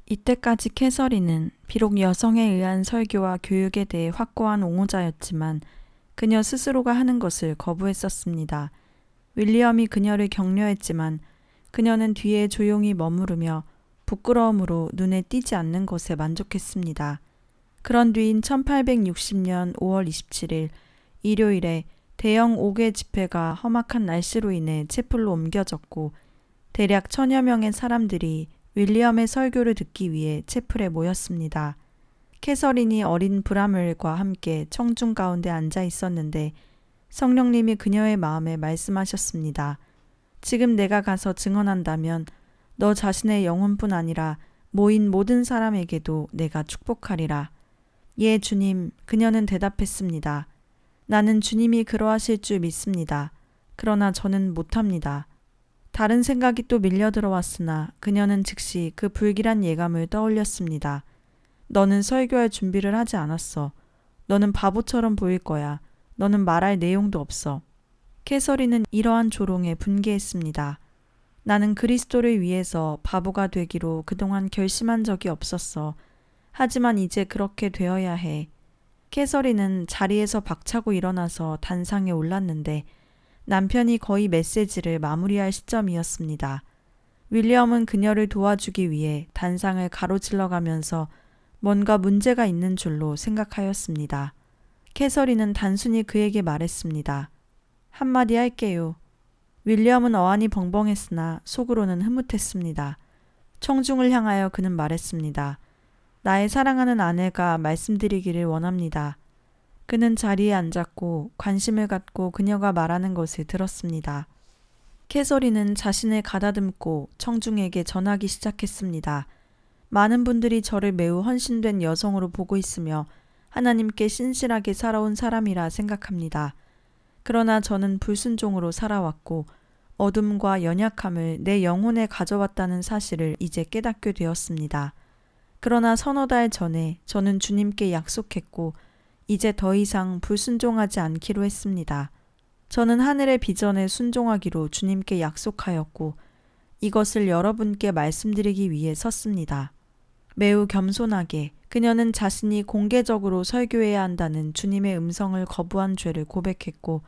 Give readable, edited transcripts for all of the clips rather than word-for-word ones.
이때까지 캐서린은 비록 여성에 의한 설교와 교육에 대해 확고한 옹호자였지만 그녀 스스로가 하는 것을 거부했었습니다. 윌리엄이 그녀를 격려했지만 그녀는 뒤에 조용히 머무르며 부끄러움으로 눈에 띄지 않는 것에 만족했습니다. 그런 뒤인 1860년 5월 27일 일요일에 대형 5개 집회가 험악한 날씨로 인해 채플로 옮겨졌고 대략 1000여 명의 사람들이 윌리엄의 설교를 듣기 위해 채플에 모였습니다. 캐서린이 어린 브라멜과 함께 청중 가운데 앉아 있었는데 성령님이 그녀의 마음에 말씀하셨습니다. 지금 내가 가서 증언한다면 너 자신의 영혼뿐 아니라 모인 모든 사람에게도 내가 축복하리라. 예, 주님, 그녀는 대답했습니다. 나는 주님이 그러하실 줄 믿습니다. 그러나 저는 못합니다. 다른 생각이 또 밀려들어왔으나 그녀는 즉시 그 불길한 예감을 떠올렸습니다. 너는 설교할 준비를 하지 않았어. 너는 바보처럼 보일 거야. 너는 말할 내용도 없어. 캐서린은 이러한 조롱에 분개했습니다. 나는 그리스도를 위해서 바보가 되기로 그동안 결심한 적이 없었어. 하지만 이제 그렇게 되어야 해. 캐서린은 자리에서 박차고 일어나서 단상에 올랐는데 남편이 거의 메시지를 마무리할 시점이었습니다. 윌리엄은 그녀를 도와주기 위해 단상을 가로질러 가면서 뭔가 문제가 있는 줄로 생각하였습니다. 캐서린은 단순히 그에게 말했습니다. 한마디 할게요. 윌리엄은 어안이 벙벙했으나 속으로는 흐뭇했습니다. 청중을 향하여 그는 말했습니다. 나의 사랑하는 아내가 말씀드리기를 원합니다. 그는 자리에 앉았고 관심을 갖고 그녀가 말하는 것을 들었습니다. 캐서린은 자신을 가다듬고 청중에게 전하기 시작했습니다. 많은 분들이 저를 매우 헌신된 여성으로 보고 있으며 하나님께 신실하게 살아온 사람이라 생각합니다. 그러나 저는 불순종으로 살아왔고 어둠과 연약함을 내 영혼에 가져왔다는 사실을 이제 깨닫게 되었습니다. 그러나 서너 달 전에 저는 주님께 약속했고 이제 더 이상 불순종하지 않기로 했습니다. 저는 하늘의 비전에 순종하기로 주님께 약속하였고 이것을 여러분께 말씀드리기 위해 섰습니다. 매우 겸손하게 그녀는 자신이 공개적으로 설교해야 한다는 주님의 음성을 거부한 죄를 고백했고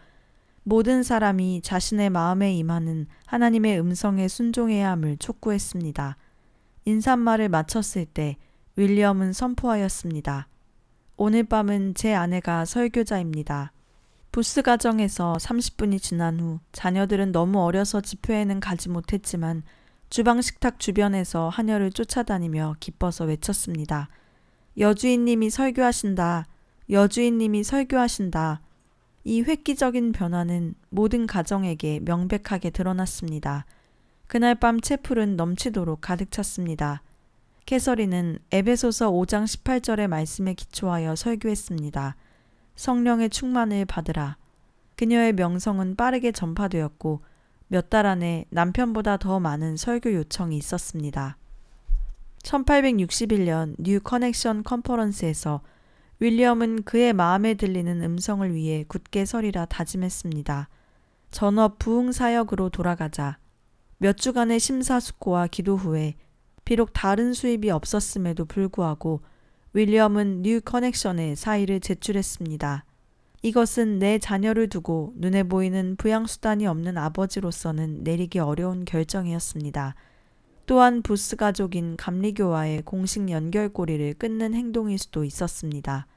모든 사람이 자신의 마음에 임하는 하나님의 음성에 순종해야 함을 촉구했습니다. 인사말을 마쳤을 때 윌리엄은 선포하였습니다. 오늘 밤은 제 아내가 설교자입니다. 부스 가정에서 30분이 지난 후 자녀들은 너무 어려서 집회에는 가지 못했지만 주방 식탁 주변에서 하녀를 쫓아다니며 기뻐서 외쳤습니다. 여주인님이 설교하신다. 여주인님이 설교하신다. 이 획기적인 변화는 모든 가정에게 명백하게 드러났습니다. 그날 밤 채플은 넘치도록 가득 찼습니다. 캐서린은 에베소서 5장 18절의 말씀에 기초하여 설교했습니다. 성령의 충만을 받으라. 그녀의 명성은 빠르게 전파되었고 몇 달 안에 남편보다 더 많은 설교 요청이 있었습니다. 1861년 뉴 커넥션 컨퍼런스에서 윌리엄은 그의 마음에 들리는 음성을 위해 굳게 서리라 다짐했습니다. 전업 부흥 사역으로 돌아가자. 몇 주간의 심사숙고와 기도 후에 비록 다른 수입이 없었음에도 불구하고 윌리엄은 뉴 커넥션에 사의를 제출했습니다. 이것은 내 자녀를 두고 눈에 보이는 부양수단이 없는 아버지로서는 내리기 어려운 결정이었습니다. 또한 부스 가족인 감리교와의 공식 연결고리를 끊는 행동일 수도 있었습니다.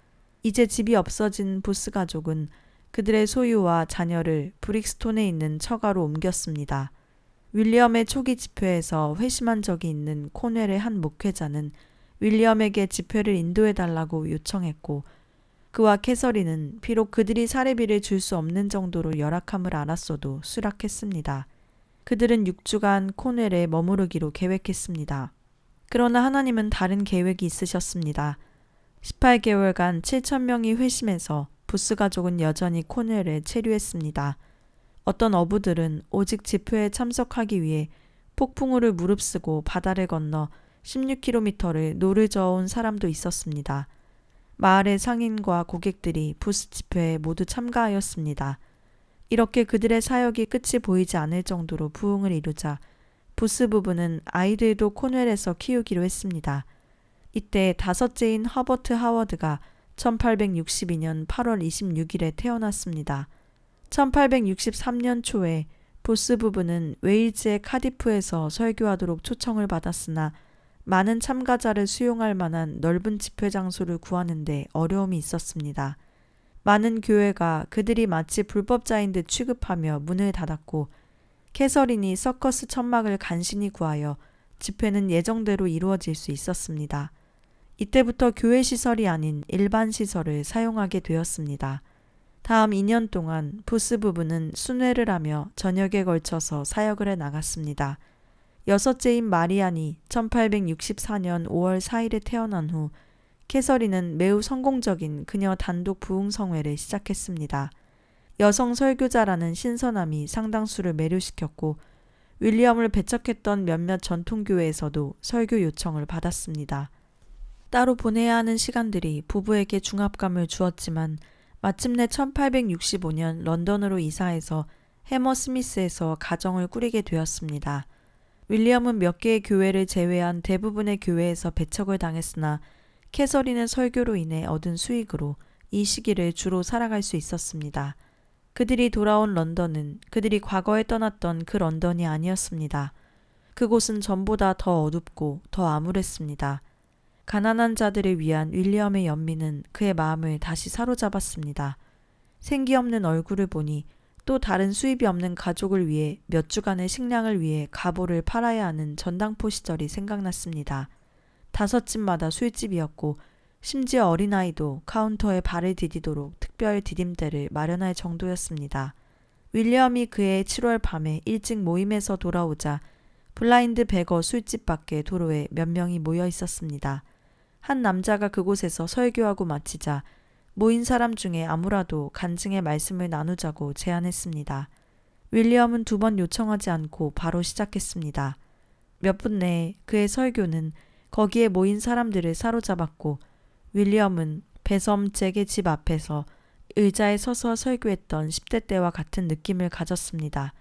이제 집이 없어진 부스 가족은 그들의 소유와 자녀를 브릭스톤에 있는 처가로 옮겼습니다. 윌리엄의 초기 집회에서 회심한 적이 있는 코넬의 한 목회자는 윌리엄에게 집회를 인도해달라고 요청했고 그와 캐서린은 비록 그들이 사례비를 줄 수 없는 정도로 열악함을 알았어도 수락했습니다. 그들은 6주간 코넬에 머무르기로 계획했습니다. 그러나 하나님은 다른 계획이 있으셨습니다. 18개월간 7,000명이 회심해서 부스 가족은 여전히 코넬에 체류했습니다. 어떤 어부들은 오직 집회에 참석하기 위해 폭풍우를 무릅쓰고 바다를 건너 16km를 노를 저어온 사람도 있었습니다. 마을의 상인과 고객들이 부스 집회에 모두 참가하였습니다. 이렇게 그들의 사역이 끝이 보이지 않을 정도로 부흥을 이루자 부스 부부는 아이들도 코넬에서 키우기로 했습니다. 이때 다섯째인 허버트 하워드가 1862년 8월 26일에 태어났습니다. 1863년 초에 부스 부부는 웨일즈의 카디프에서 설교하도록 초청을 받았으나 많은 참가자를 수용할 만한 넓은 집회 장소를 구하는 데 어려움이 있었습니다. 많은 교회가 그들이 마치 불법자인 듯 취급하며 문을 닫았고 캐서린이 서커스 천막을 간신히 구하여 집회는 예정대로 이루어질 수 있었습니다. 이때부터 교회 시설이 아닌 일반 시설을 사용하게 되었습니다. 다음 2년 동안 부스 부부는 순회를 하며 전역에 걸쳐서 사역을 해 나갔습니다. 여섯째인 마리안이 1864년 5월 4일에 태어난 후 캐서린은 매우 성공적인 그녀 단독 부흥성회를 시작했습니다. 여성 설교자라는 신선함이 상당수를 매료시켰고 윌리엄을 배척했던 몇몇 전통교회에서도 설교 요청을 받았습니다. 따로 보내야 하는 시간들이 부부에게 중압감을 주었지만 마침내 1865년 런던으로 이사해서 해머스미스에서 가정을 꾸리게 되었습니다. 윌리엄은 몇 개의 교회를 제외한 대부분의 교회에서 배척을 당했으나 캐서린의 설교로 인해 얻은 수익으로 이 시기를 주로 살아갈 수 있었습니다. 그들이 돌아온 런던은 그들이 과거에 떠났던 그 런던이 아니었습니다. 그곳은 전보다 더 어둡고 더 암울했습니다. 가난한 자들을 위한 윌리엄의 연민은 그의 마음을 다시 사로잡았습니다. 생기 없는 얼굴을 보니 또 다른 수입이 없는 가족을 위해 몇 주간의 식량을 위해 가보를 팔아야 하는 전당포 시절이 생각났습니다. 5집마다 술집이었고 심지어 어린아이도 카운터에 발을 디디도록 특별 디딤대를 마련할 정도였습니다. 윌리엄이 그해 7월 밤에 일찍 모임에서 돌아오자 블라인드 베거 술집 밖에 도로에 몇 명이 모여 있었습니다. 한 남자가 그곳에서 설교하고 마치자 모인 사람 중에 아무라도 간증의 말씀을 나누자고 제안했습니다. 윌리엄은 2번 요청하지 않고 바로 시작했습니다. 몇 분 내에 그의 설교는 거기에 모인 사람들을 사로잡았고 윌리엄은 배섬 잭의 집 앞에서 의자에 서서 설교했던 10대 때와 같은 느낌을 가졌습니다.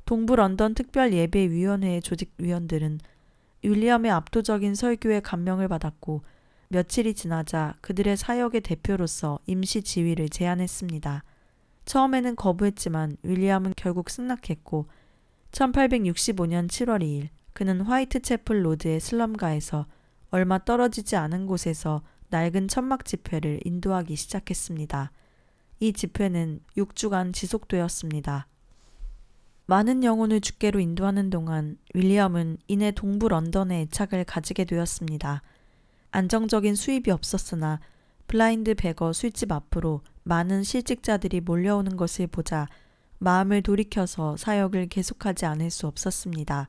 동부 런던 특별예배위원회의 조직위원들은 윌리엄의 압도적인 설교에 감명을 받았고 며칠이 지나자 그들의 사역의 대표로서 임시 지휘를 제안했습니다. 처음에는 거부했지만 윌리엄은 결국 승낙했고 1865년 7월 2일 그는 화이트채플 로드의 슬럼가에서 얼마 떨어지지 않은 곳에서 낡은 천막 집회를 인도하기 시작했습니다. 이 집회는 6주간 지속되었습니다. 많은 영혼을 주께로 인도하는 동안 윌리엄은 이내 동부 런던에 애착을 가지게 되었습니다. 안정적인 수입이 없었으나 블라인드 베거 술집 앞으로 많은 실직자들이 몰려오는 것을 보자 마음을 돌이켜서 사역을 계속하지 않을 수 없었습니다.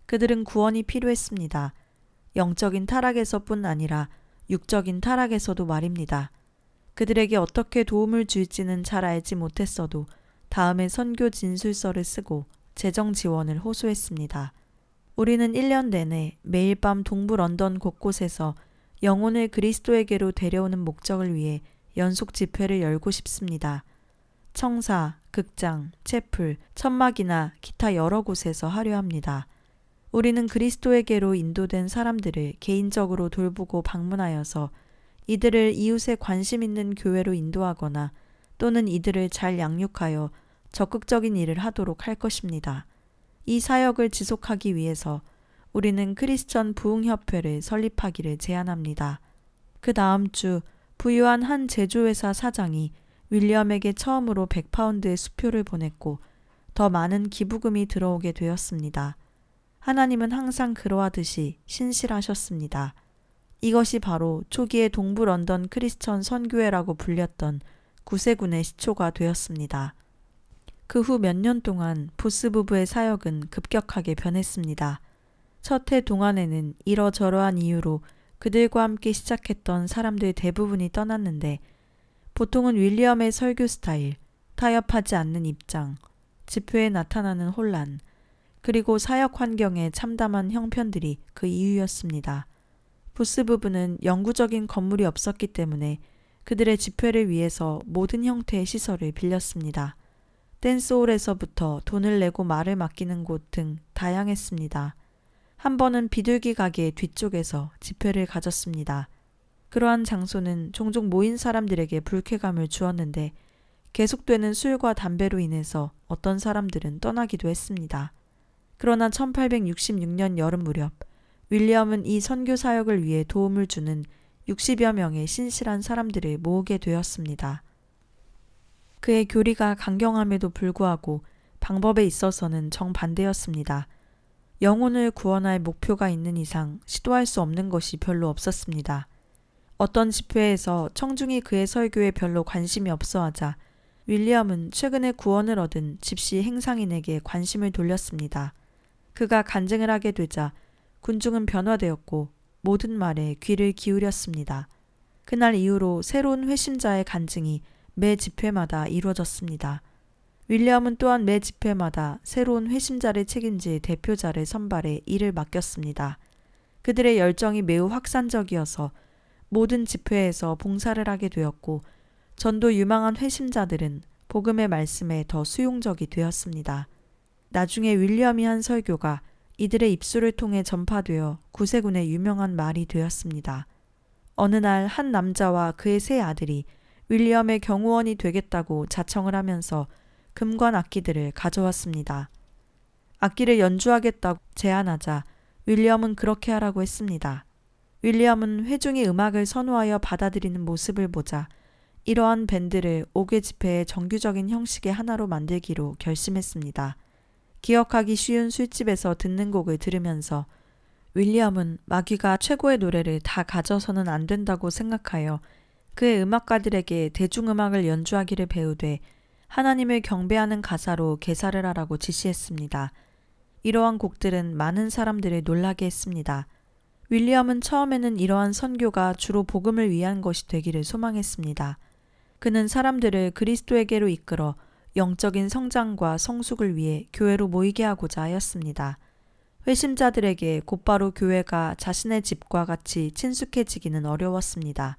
그들은 구원이 필요했습니다. 영적인 타락에서뿐 아니라 육적인 타락에서도 말입니다. 그들에게 어떻게 도움을 줄지는 잘 알지 못했어도 다음에 선교 진술서를 쓰고 재정 지원을 호소했습니다. 우리는 1년 내내 매일 밤 동부 런던 곳곳에서 영혼을 그리스도에게로 데려오는 목적을 위해 연속 집회를 열고 싶습니다. 청사, 극장, 채플, 천막이나 기타 여러 곳에서 하려 합니다. 우리는 그리스도에게로 인도된 사람들을 개인적으로 돌보고 방문하여서 이들을 이웃에 관심 있는 교회로 인도하거나 또는 이들을 잘 양육하여 적극적인 일을 하도록 할 것입니다. 이 사역을 지속하기 위해서 우리는 크리스천 부흥협회를 설립하기를 제안합니다. 그 다음 주 부유한 한 제조회사 사장이 윌리엄에게 처음으로 100파운드의 수표를 보냈고 더 많은 기부금이 들어오게 되었습니다. 하나님은 항상 그러하듯이 신실하셨습니다. 이것이 바로 초기의 동부 런던 크리스천 선교회라고 불렸던 구세군의 시초가 되었습니다. 그 후 몇 년 동안 부스 부부의 사역은 급격하게 변했습니다. 첫 해 동안에는 이러저러한 이유로 그들과 함께 시작했던 사람들 대부분이 떠났는데 보통은 윌리엄의 설교 스타일, 타협하지 않는 입장, 집회에 나타나는 혼란, 그리고 사역 환경에 참담한 형편들이 그 이유였습니다. 부스 부부는 영구적인 건물이 없었기 때문에 그들의 집회를 위해서 모든 형태의 시설을 빌렸습니다. 댄스홀에서부터 돈을 내고 말을 맡기는 곳 등 다양했습니다. 한 번은 비둘기 가게 뒤쪽에서 집회를 가졌습니다. 그러한 장소는 종종 모인 사람들에게 불쾌감을 주었는데 계속되는 술과 담배로 인해서 어떤 사람들은 떠나기도 했습니다. 그러나 1866년 여름 무렵 윌리엄은 이 선교 사역을 위해 도움을 주는 60여 명의 신실한 사람들을 모으게 되었습니다. 그의 교리가 강경함에도 불구하고 방법에 있어서는 정반대였습니다. 영혼을 구원할 목표가 있는 이상 시도할 수 없는 것이 별로 없었습니다. 어떤 집회에서 청중이 그의 설교에 별로 관심이 없어 하자 윌리엄은 최근에 구원을 얻은 집시 행상인에게 관심을 돌렸습니다. 그가 간증을 하게 되자 군중은 변화되었고 모든 말에 귀를 기울였습니다. 그날 이후로 새로운 회심자의 간증이 매 집회마다 이루어졌습니다. 윌리엄은 또한 매 집회마다 새로운 회심자를 책임질 대표자를 선발해 일을 맡겼습니다. 그들의 열정이 매우 확산적이어서 모든 집회에서 봉사를 하게 되었고 전도 유망한 회심자들은 복음의 말씀에 더 수용적이 되었습니다. 나중에 윌리엄이 한 설교가 이들의 입술을 통해 전파되어 구세군의 유명한 말이 되었습니다. 어느 날 한 남자와 그의 세 아들이 윌리엄의 경호원이 되겠다고 자청을 하면서 금관 악기들을 가져왔습니다. 악기를 연주하겠다고 제안하자 윌리엄은 그렇게 하라고 했습니다. 윌리엄은 회중이 음악을 선호하여 받아들이는 모습을 보자 이러한 밴드를 5개 집회의 정규적인 형식의 하나로 만들기로 결심했습니다. 기억하기 쉬운 술집에서 듣는 곡을 들으면서 윌리엄은 마귀가 최고의 노래를 다 가져서는 안 된다고 생각하여 그의 음악가들에게 대중음악을 연주하기를 배우되 하나님을 경배하는 가사로 개사를 하라고 지시했습니다. 이러한 곡들은 많은 사람들을 놀라게 했습니다. 윌리엄은 처음에는 이러한 선교가 주로 복음을 위한 것이 되기를 소망했습니다. 그는 사람들을 그리스도에게로 이끌어 영적인 성장과 성숙을 위해 교회로 모이게 하고자 하였습니다. 회심자들에게 곧바로 교회가 자신의 집과 같이 친숙해지기는 어려웠습니다.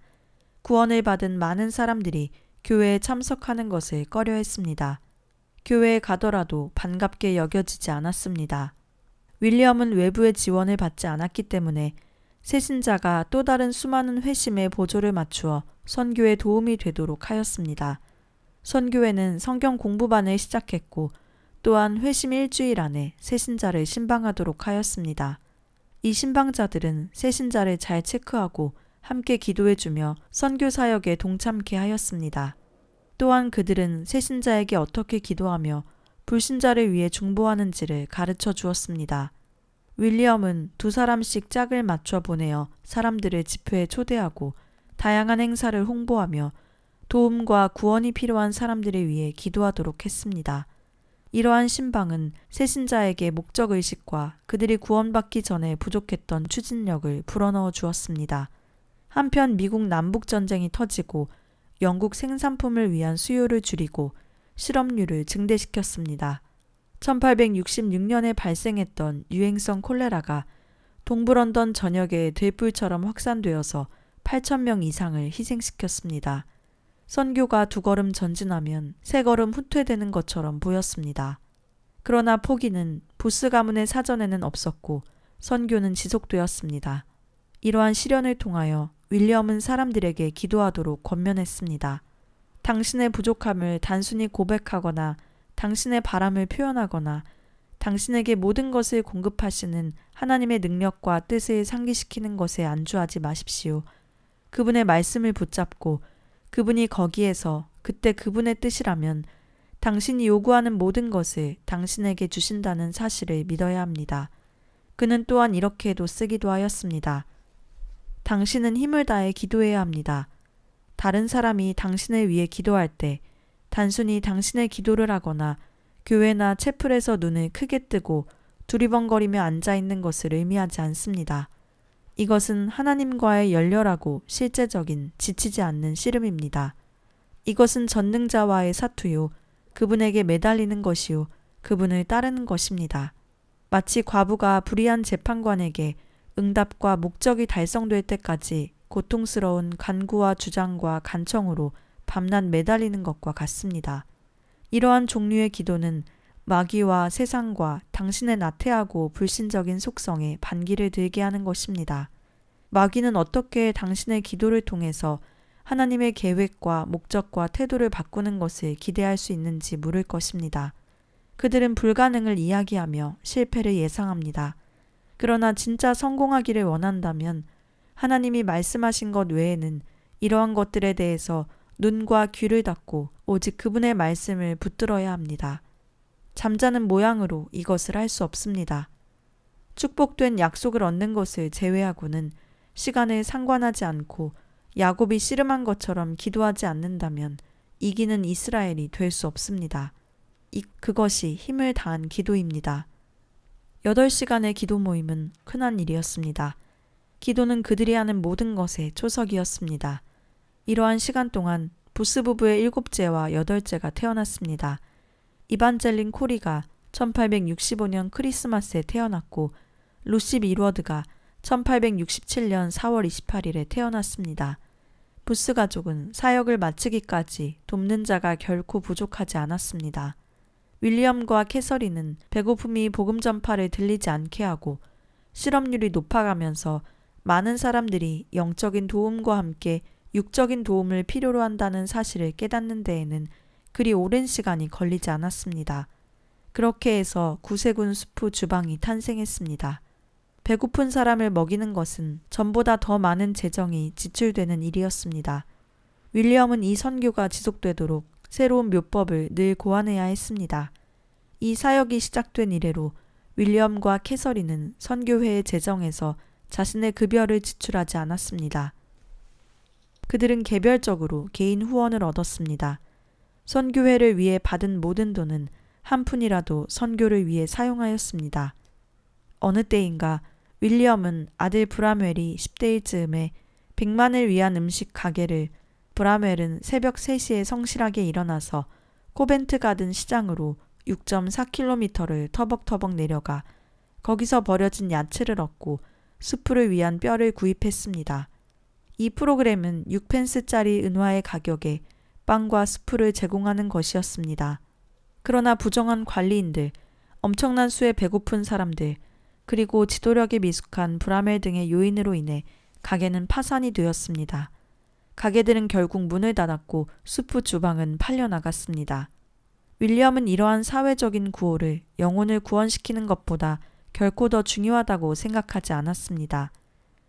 구원을 받은 많은 사람들이 교회에 참석하는 것을 꺼려했습니다. 교회에 가더라도 반갑게 여겨지지 않았습니다. 윌리엄은 외부의 지원을 받지 않았기 때문에 새신자가 또 다른 수많은 회심의 보조를 맞추어 선교에 도움이 되도록 하였습니다. 선교회는 성경 공부반을 시작했고 또한 회심 일주일 안에 새신자를 신방하도록 하였습니다. 이 신방자들은 새신자를 잘 체크하고 함께 기도해주며 선교 사역에 동참케 하였습니다. 또한 그들은 새신자에게 어떻게 기도하며 불신자를 위해 중보하는지를 가르쳐 주었습니다. 윌리엄은 2사람씩 짝을 맞춰 보내어 사람들을 집회에 초대하고 다양한 행사를 홍보하며 도움과 구원이 필요한 사람들을 위해 기도하도록 했습니다. 이러한 신방은 새신자에게 목적의식과 그들이 구원받기 전에 부족했던 추진력을 불어넣어 주었습니다. 한편 미국 남북전쟁이 터지고 영국 생산품을 위한 수요를 줄이고 실업률을 증대시켰습니다. 1866년에 발생했던 유행성 콜레라가 동부런던 전역에 들불처럼 확산되어서 8,000명 이상을 희생시켰습니다. 선교가 2걸음 전진하면 3걸음 후퇴되는 것처럼 보였습니다. 그러나 포기는 부스 가문의 사전에는 없었고 선교는 지속되었습니다. 이러한 시련을 통하여 윌리엄은 사람들에게 기도하도록 권면했습니다. 당신의 부족함을 단순히 고백하거나 당신의 바람을 표현하거나 당신에게 모든 것을 공급하시는 하나님의 능력과 뜻을 상기시키는 것에 안주하지 마십시오. 그분의 말씀을 붙잡고 그분이 거기에서 그때 그분의 뜻이라면 당신이 요구하는 모든 것을 당신에게 주신다는 사실을 믿어야 합니다. 그는 또한 이렇게도 쓰기도 하였습니다. 당신은 힘을 다해 기도해야 합니다. 다른 사람이 당신을 위해 기도할 때 단순히 당신의 기도를 하거나 교회나 채플에서 눈을 크게 뜨고 두리번거리며 앉아있는 것을 의미하지 않습니다. 이것은 하나님과의 열렬하고 실제적인 지치지 않는 씨름입니다. 이것은 전능자와의 사투요, 그분에게 매달리는 것이요, 그분을 따르는 것입니다. 마치 과부가 불의한 재판관에게 응답과 목적이 달성될 때까지 고통스러운 간구와 주장과 간청으로 밤낮 매달리는 것과 같습니다. 이러한 종류의 기도는 마귀와 세상과 당신의 나태하고 불신적인 속성에 반기를 들게 하는 것입니다. 마귀는 어떻게 당신의 기도를 통해서 하나님의 계획과 목적과 태도를 바꾸는 것을 기대할 수 있는지 물을 것입니다. 그들은 불가능을 이야기하며 실패를 예상합니다. 그러나 진짜 성공하기를 원한다면 하나님이 말씀하신 것 외에는 이러한 것들에 대해서 눈과 귀를 닫고 오직 그분의 말씀을 붙들어야 합니다. 잠자는 모양으로 이것을 할 수 없습니다. 축복된 약속을 얻는 것을 제외하고는 시간을 상관하지 않고 야곱이 씨름한 것처럼 기도하지 않는다면 이기는 이스라엘이 될 수 없습니다. 그것이 힘을 다한 기도입니다. 8시간의 기도 모임은 흔한 일이었습니다. 기도는 그들이 하는 모든 것에 초석이었습니다. 이러한 시간 동안 부스 부부의 7째와 8째가 태어났습니다. 이반젤린 코리가 1865년 크리스마스에 태어났고 루시 밀워드가 1867년 4월 28일에 태어났습니다. 부스 가족은 사역을 마치기까지 돕는 자가 결코 부족하지 않았습니다. 윌리엄과 캐서린은 배고픔이 복음 전파를 들리지 않게 하고 실업률이 높아가면서 많은 사람들이 영적인 도움과 함께 육적인 도움을 필요로 한다는 사실을 깨닫는 데에는 그리 오랜 시간이 걸리지 않았습니다. 그렇게 해서 구세군 수프 주방이 탄생했습니다. 배고픈 사람을 먹이는 것은 전보다 더 많은 재정이 지출되는 일이었습니다. 윌리엄은 이 선교가 지속되도록 새로운 묘법을 늘 고안해야 했습니다. 이 사역이 시작된 이래로 윌리엄과 캐서린은 선교회의 재정에서 자신의 급여를 지출하지 않았습니다. 그들은 개별적으로 개인 후원을 얻었습니다. 선교회를 위해 받은 모든 돈은 한 푼이라도 선교를 위해 사용하였습니다. 어느 때인가 윌리엄은 아들 브라멜이 10대일 즈음에 100만을 위한 음식 가게를 브라멜은 새벽 3시에 성실하게 일어나서 코벤트 가든 시장으로 6.4km를 터벅터벅 내려가 거기서 버려진 야채를 얻고 수프를 위한 뼈를 구입했습니다. 이 프로그램은 6펜스짜리 은화의 가격에 빵과 수프를 제공하는 것이었습니다. 그러나 부정한 관리인들, 엄청난 수의 배고픈 사람들, 그리고 지도력이 미숙한 브라멜 등의 요인으로 인해 가게는 파산이 되었습니다. 가게들은 결국 문을 닫았고 수프 주방은 팔려나갔습니다. 윌리엄은 이러한 사회적인 구호를 영혼을 구원시키는 것보다 결코 더 중요하다고 생각하지 않았습니다.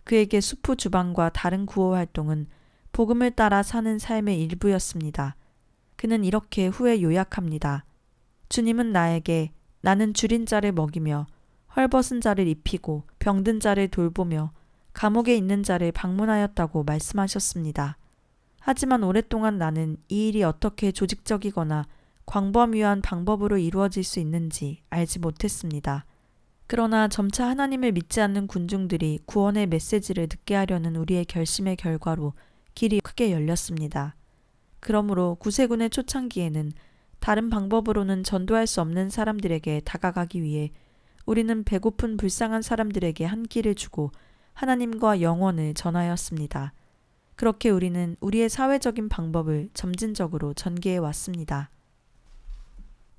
그에게 수프 주방과 다른 구호 활동은 복음을 따라 사는 삶의 일부였습니다. 그는 이렇게 후에 요약합니다. 주님은 나에게 나는 줄인 자를 먹이며 헐벗은 자를 입히고 병든 자를 돌보며 감옥에 있는 자를 방문하였다고 말씀하셨습니다. 하지만 오랫동안 나는 이 일이 어떻게 조직적이거나 광범위한 방법으로 이루어질 수 있는지 알지 못했습니다. 그러나 점차 하나님을 믿지 않는 군중들이 구원의 메시지를 듣게 하려는 우리의 결심의 결과로 길이 크게 열렸습니다. 그러므로 구세군의 초창기에는 다른 방법으로는 전도할 수 없는 사람들에게 다가가기 위해 우리는 배고픈 불쌍한 사람들에게 한 끼를 주고 하나님과 영원을 전하였습니다. 그렇게 우리는 우리의 사회적인 방법을 점진적으로 전개해 왔습니다.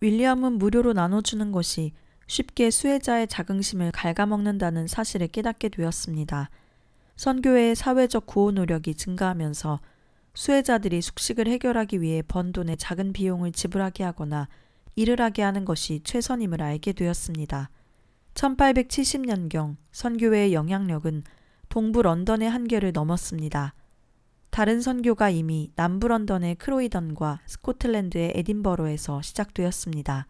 윌리엄은 무료로 나눠주는 것이 쉽게 수혜자의 자긍심을 갉아먹는다는 사실을 깨닫게 되었습니다. 선교회의 사회적 구호 노력이 증가하면서 수혜자들이 숙식을 해결하기 위해 번 돈의 작은 비용을 지불하게 하거나 일을 하게 하는 것이 최선임을 알게 되었습니다. 1870년경 선교회의 영향력은 동부 런던의 한계를 넘었습니다. 다른 선교가 이미 남부 런던의 크로이던과 스코틀랜드의 에딘버러에서 시작되었습니다.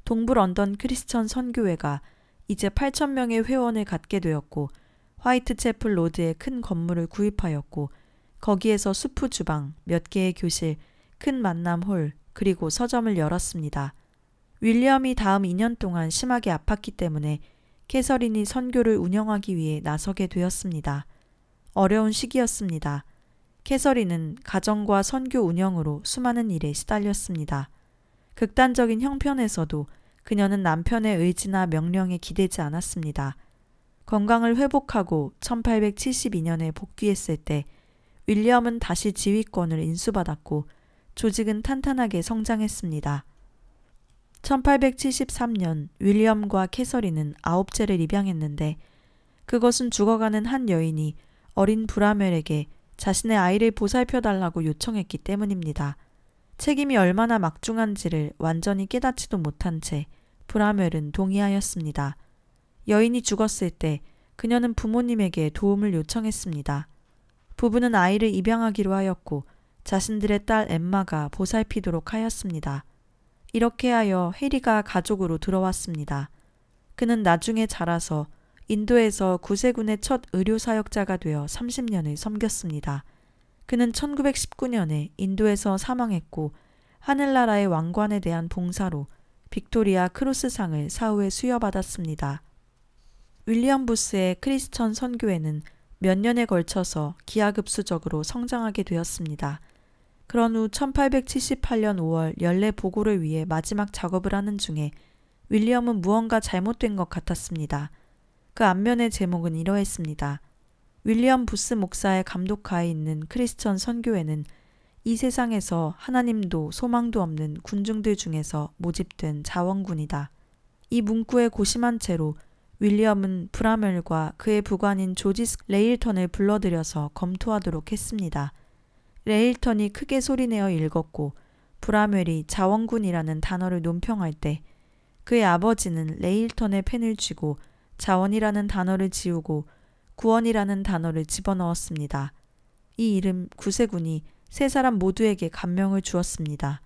동부 런던 크리스천 선교회가 이제 8,000명의 회원을 갖게 되었고 화이트채플 로드에 큰 건물을 구입하였고 거기에서 수프 주방, 몇 개의 교실, 큰 만남홀, 그리고 서점을 열었습니다. 윌리엄이 다음 2년 동안 심하게 아팠기 때문에 캐서린이 선교를 운영하기 위해 나서게 되었습니다. 어려운 시기였습니다. 캐서린은 가정과 선교 운영으로 수많은 일에 시달렸습니다. 극단적인 형편에서도 그녀는 남편의 의지나 명령에 기대지 않았습니다. 건강을 회복하고 1872년에 복귀했을 때 윌리엄은 다시 지휘권을 인수받았고 조직은 탄탄하게 성장했습니다. 1873년 윌리엄과 캐서린은 9채를 입양했는데 그것은 죽어가는 한 여인이 어린 브라멜에게 자신의 아이를 보살펴달라고 요청했기 때문입니다. 책임이 얼마나 막중한지를 완전히 깨닫지도 못한 채 브라멜은 동의하였습니다. 여인이 죽었을 때 그녀는 부모님에게 도움을 요청했습니다. 부부는 아이를 입양하기로 하였고 자신들의 딸 엠마가 보살피도록 하였습니다. 이렇게 하여 해리가 가족으로 들어왔습니다. 그는 나중에 자라서 인도에서 구세군의 첫 의료사역자가 되어 30년을 섬겼습니다. 그는 1919년에 인도에서 사망했고 하늘나라의 왕관에 대한 봉사로 빅토리아 크로스상을 사후에 수여받았습니다. 윌리엄 부스의 크리스천 선교회는 몇 년에 걸쳐서 기하급수적으로 성장하게 되었습니다. 그런 후 1878년 5월 연례 보고를 위해 마지막 작업을 하는 중에 윌리엄은 무언가 잘못된 것 같았습니다. 그 앞면의 제목은 이러했습니다. 윌리엄 부스 목사의 감독하에 있는 크리스천 선교회는 이 세상에서 하나님도 소망도 없는 군중들 중에서 모집된 자원군이다. 이 문구에 고심한 채로 윌리엄은 브라멜과 그의 부관인 조지 레일턴을 불러들여서 검토하도록 했습니다. 레일턴이 크게 소리내어 읽었고 브라멜이 자원군이라는 단어를 논평할 때 그의 아버지는 레일턴의 펜을 쥐고 자원이라는 단어를 지우고 구원이라는 단어를 집어넣었습니다. 이 이름 구세군이 세 사람 모두에게 감명을 주었습니다.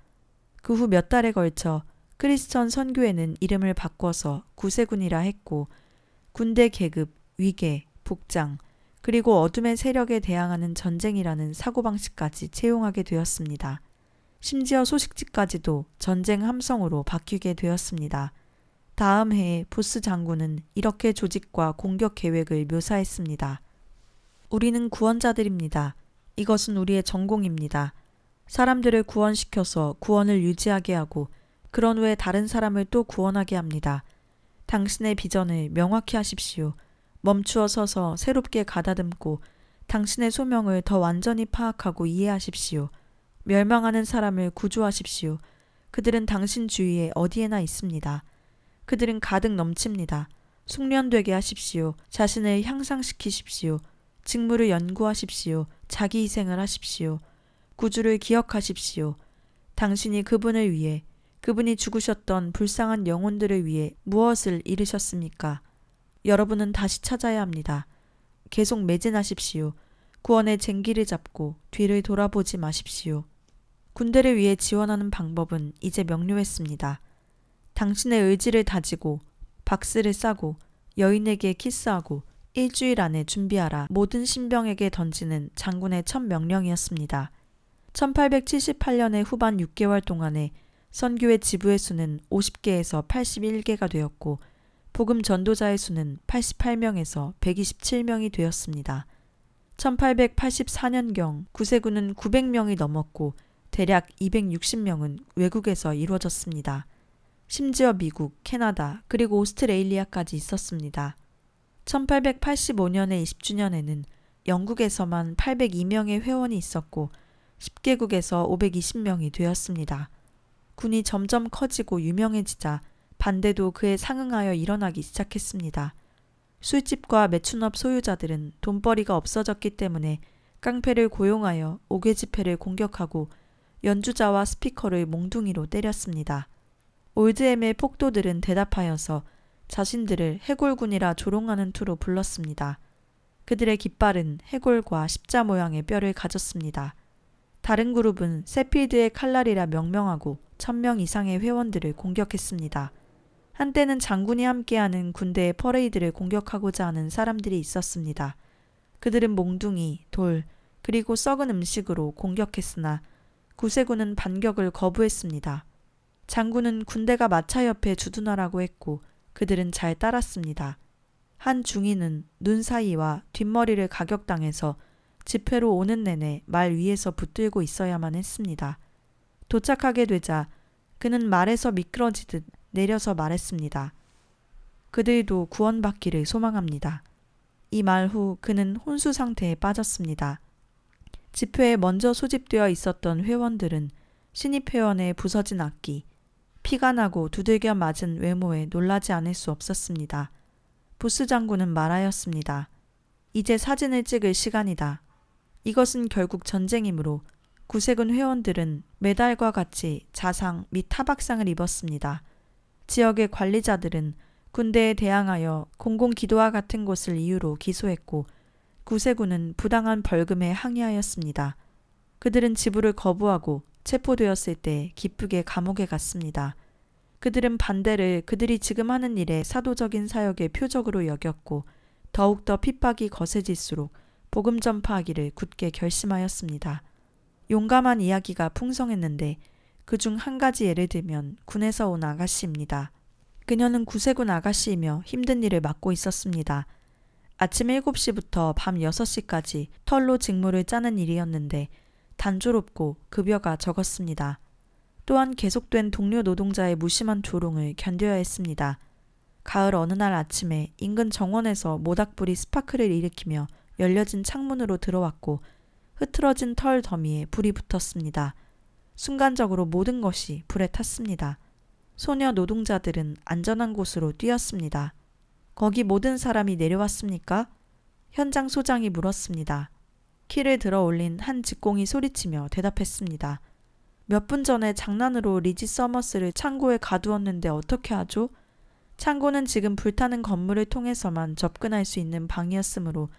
그 후 몇 달에 걸쳐 크리스천 선교회는 이름을 바꿔서 구세군이라 했고 군대 계급, 위계, 복장, 그리고 어둠의 세력에 대항하는 전쟁이라는 사고방식까지 채용하게 되었습니다. 심지어 소식지까지도 전쟁 함성으로 바뀌게 되었습니다. 다음 해에 부스 장군은 이렇게 조직과 공격 계획을 묘사했습니다. 우리는 구원자들입니다. 이것은 우리의 전공입니다. 사람들을 구원시켜서 구원을 유지하게 하고 그런 후에 다른 사람을 또 구원하게 합니다. 당신의 비전을 명확히 하십시오. 멈추어 서서 새롭게 가다듬고 당신의 소명을 더 완전히 파악하고 이해하십시오. 멸망하는 사람을 구조하십시오. 그들은 당신 주위에 어디에나 있습니다. 그들은 가득 넘칩니다. 숙련되게 하십시오. 자신을 향상시키십시오. 직무를 연구하십시오. 자기 희생을 하십시오. 구주를 기억하십시오. 당신이 그분을 위해, 그분이 죽으셨던 불쌍한 영혼들을 위해 무엇을 이루셨습니까? 여러분은 다시 찾아야 합니다. 계속 매진하십시오. 구원의 쟁기를 잡고 뒤를 돌아보지 마십시오. 군대를 위해 지원하는 방법은 이제 명료했습니다. 당신의 의지를 다지고 박스를 싸고 여인에게 키스하고 일주일 안에 준비하라. 모든 신병에게 던지는 장군의 첫 명령이었습니다. 1878년의 후반 6개월 동안에 선교회 지부의 수는 50개에서 81개가 되었고 복음 전도자의 수는 88명에서 127명이 되었습니다. 1884년경 구세군은 900명이 넘었고 대략 260명은 외국에서 이루어졌습니다. 심지어 미국, 캐나다, 그리고 오스트레일리아까지 있었습니다. 1885년의 20주년에는 영국에서만 802명의 회원이 있었고 10개국에서 520명이 되었습니다. 군이 점점 커지고 유명해지자 반대도 그에 상응하여 일어나기 시작했습니다. 술집과 매춘업 소유자들은 돈벌이가 없어졌기 때문에 깡패를 고용하여 옥외 집회를 공격하고 연주자와 스피커를 몽둥이로 때렸습니다. 올드엠의 폭도들은 대답하여서 자신들을 해골군이라 조롱하는 투로 불렀습니다. 그들의 깃발은 해골과 십자 모양의 뼈를 가졌습니다. 다른 그룹은 세필드의 칼날이라 명명하고 1000명 이상의 회원들을 공격했습니다. 한때는 장군이 함께하는 군대의 퍼레이드를 공격하고자 하는 사람들이 있었습니다. 그들은 몽둥이, 돌, 그리고 썩은 음식으로 공격했으나 구세군은 반격을 거부했습니다. 장군은 군대가 마차 옆에 주둔하라고 했고 그들은 잘 따랐습니다. 한 중인은 눈 사이와 뒷머리를 가격당해서 집회로 오는 내내 말 위에서 붙들고 있어야만 했습니다. 도착하게 되자 그는 말에서 미끄러지듯 내려서 말했습니다. 그들도 구원받기를 소망합니다. 이 말 후 그는 혼수 상태에 빠졌습니다. 집회에 먼저 소집되어 있었던 회원들은 신입 회원의 부서진 악기, 피가 나고 두들겨 맞은 외모에 놀라지 않을 수 없었습니다. 부스 장군은 말하였습니다. 이제 사진을 찍을 시간이다. 이것은 결국 전쟁이므로 구세군 회원들은 메달과 같이 자상 및 타박상을 입었습니다. 지역의 관리자들은 군대에 대항하여 공공기도와 같은 것을 이유로 기소했고 구세군은 부당한 벌금에 항의하였습니다. 그들은 지부를 거부하고 체포되었을 때 기쁘게 감옥에 갔습니다. 그들은 반대를 그들이 지금 하는 일의 사도적인 사역의 표적으로 여겼고 더욱더 핍박이 거세질수록 복음 전파하기를 굳게 결심하였습니다. 용감한 이야기가 풍성했는데 그중 한 가지 예를 들면 군에서 온 아가씨입니다. 그녀는 구세군 아가씨이며 힘든 일을 맡고 있었습니다. 아침 7시부터 밤 6시까지 털로 직무를 짜는 일이었는데 단조롭고 급여가 적었습니다. 또한 계속된 동료 노동자의 무심한 조롱을 견뎌야 했습니다. 가을 어느 날 아침에 인근 정원에서 모닥불이 스파크를 일으키며 열려진 창문으로 들어왔고 흐트러진 털 더미에 불이 붙었습니다. 순간적으로 모든 것이 불에 탔습니다. 소녀 노동자들은 안전한 곳으로 뛰었습니다. 거기 모든 사람이 내려왔습니까? 현장 소장이 물었습니다. 키를 들어 올린 한 직공이 소리치며 대답했습니다. 몇 분 전에 장난으로 리지 서머스를 창고에 가두었는데 어떻게 하죠? 창고는 지금 불타는 건물을 통해서만 접근할 수 있는 방이었으므로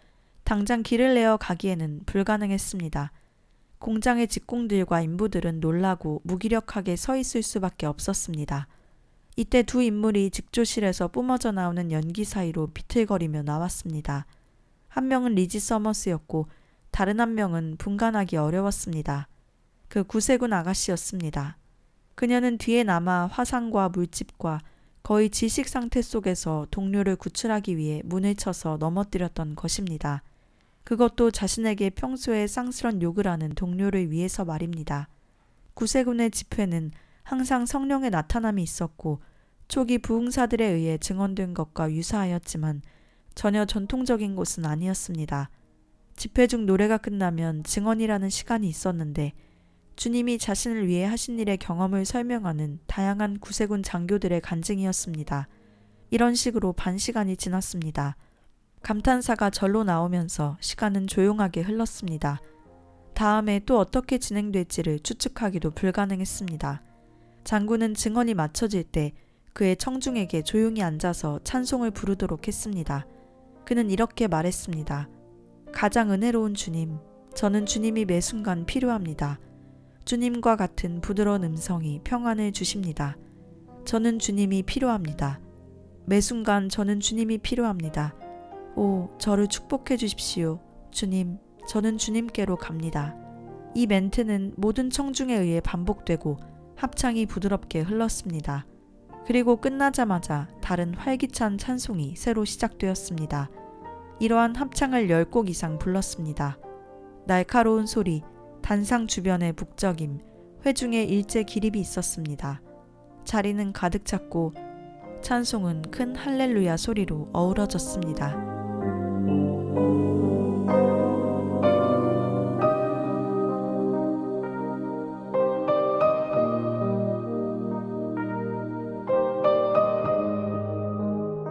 당장 길을 내어 가기에는 불가능했습니다. 공장의 직공들과 인부들은 놀라고 무기력하게 서 있을 수밖에 없었습니다. 이때 두 인물이 직조실에서 뿜어져 나오는 연기 사이로 비틀거리며 나왔습니다. 한 명은 리지 서머스였고 다른 한 명은 분간하기 어려웠습니다. 그 구세군 아가씨였습니다. 그녀는 뒤에 남아 화상과 물집과 거의 질식 상태 속에서 동료를 구출하기 위해 문을 쳐서 넘어뜨렸던 것입니다. 그것도 자신에게 평소에 쌍스런 욕을 하는 동료를 위해서 말입니다. 구세군의 집회는 항상 성령의 나타남이 있었고 초기 부흥사들에 의해 증언된 것과 유사하였지만 전혀 전통적인 것은 아니었습니다. 집회 중 노래가 끝나면 증언이라는 시간이 있었는데 주님이 자신을 위해 하신 일의 경험을 설명하는 다양한 구세군 장교들의 간증이었습니다. 이런 식으로 반 시간이 지났습니다. 감탄사가 절로 나오면서 시간은 조용하게 흘렀습니다. 다음에 또 어떻게 진행될지를 추측하기도 불가능했습니다. 장군은 증언이 마쳐질 때 그의 청중에게 조용히 앉아서 찬송을 부르도록 했습니다. 그는 이렇게 말했습니다. 가장 은혜로운 주님, 저는 주님이 매 순간 필요합니다. 주님과 같은 부드러운 음성이 평안을 주십니다. 저는 주님이 필요합니다. 매 순간 저는 주님이 필요합니다. 오, 저를 축복해 주십시오. 주님, 저는 주님께로 갑니다. 이 멘트는 모든 청중에 의해 반복되고 합창이 부드럽게 흘렀습니다. 그리고 끝나자마자 다른 활기찬 찬송이 새로 시작되었습니다. 이러한 합창을 10곡 이상 불렀습니다. 날카로운 소리, 단상 주변의 북적임, 회중에 일제 기립이 있었습니다. 자리는 가득 찼고 찬송은 큰 할렐루야 소리로 어우러졌습니다.